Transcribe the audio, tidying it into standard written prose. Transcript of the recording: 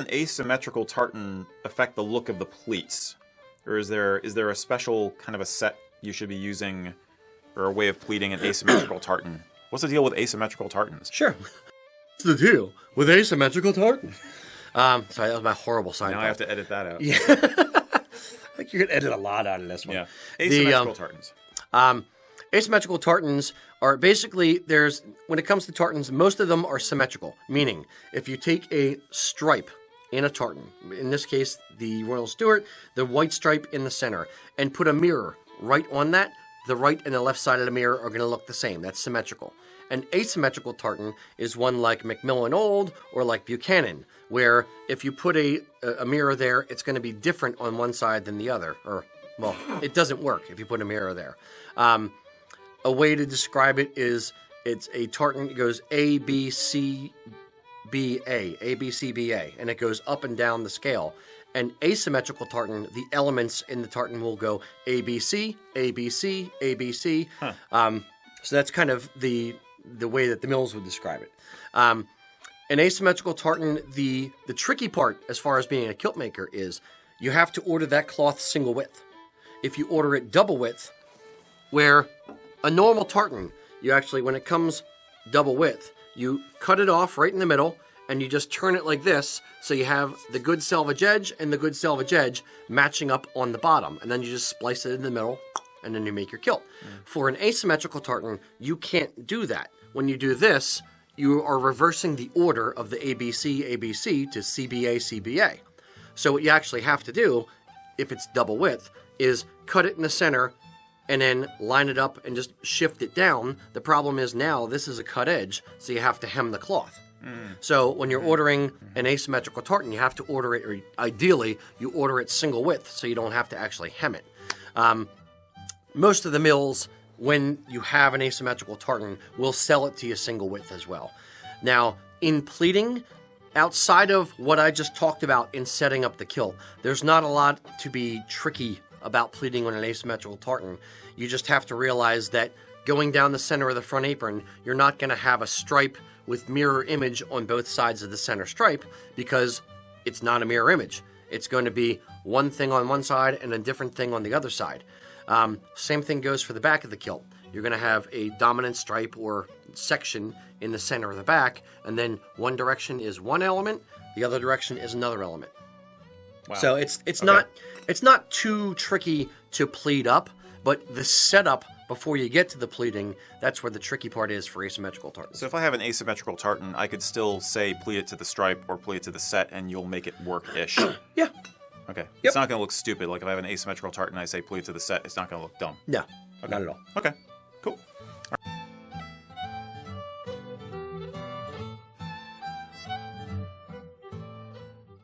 an asymmetrical tartan affect the look of the pleats? Or is there a special kind of a set you should be using, or a way of pleating an asymmetrical tartan? What's the deal with asymmetrical tartans? Sure. What's the deal with asymmetrical tartans? Sorry, that was my horrible sign. Now I have to edit that out. Yeah. I think you're going to edit a lot out of this one. Yeah. Asymmetrical tartans. Asymmetrical tartans are basically, when it comes to tartans, most of them are symmetrical. Meaning, if you take a stripe in a tartan, in this case, the Royal Stuart, the white stripe in the center, and put a mirror right on that, the right and the left side of the mirror are going to look the same. That's symmetrical. An asymmetrical tartan is one like Macmillan Old or like Buchanan, where if you put a mirror there, it's going to be different on one side than the other. Or, well, it doesn't work if you put a mirror there. A way to describe it is it's a tartan. It goes A, B, C, B, A, A, B, C, B, A, and it goes up and down the scale. An asymmetrical tartan, the elements in the tartan will go A, B, C, A, B, C, A, B, C. Huh. So that's kind of the way that the mills would describe it. An asymmetrical tartan, the tricky part as far as being a kilt maker is you have to order that cloth single width. If you order it double width, where a normal tartan, you actually, when it comes double width, you cut it off right in the middle and you just turn it like this, so you have the good selvage edge and the good selvage edge matching up on the bottom, and then you just splice it in the middle, and then you make your kilt. For an asymmetrical tartan, you can't do that. When you do this, you are reversing the order of the ABC, ABC to CBA, CBA. So what you actually have to do, if it's double width, is cut it in the center and then line it up and just shift it down. The problem is now this is a cut edge, so you have to hem the cloth. So when you're ordering an asymmetrical tartan, you have to order it, or ideally, you order it single width so you don't have to actually hem it. Most of the mills, when you have an asymmetrical tartan, will sell it to you single width as well. Now, in pleating, outside of what I just talked about in setting up the kilt, there's not a lot to be tricky about pleating on an asymmetrical tartan. You just have to realize that going down the center of the front apron, you're not going to have a stripe with mirror image on both sides of the center stripe, because it's not a mirror image. It's going to be one thing on one side and a different thing on the other side. Same thing goes for the back of the kilt. You're going to have a dominant stripe or section in the center of the back, and then one direction is one element, the other direction is another element. Wow. So it's not too tricky to pleat up, but the setup before you get to the pleating, that's where the tricky part is for asymmetrical tartans. So if I have an asymmetrical tartan, I could still say pleat it to the stripe or pleat it to the set, and you'll make it work-ish. Yeah. Okay. Yep. It's not going to look stupid. Like if I have an asymmetrical tartan and I say pleat to the set, it's not going to look dumb. No, okay. not at all. Okay. Cool.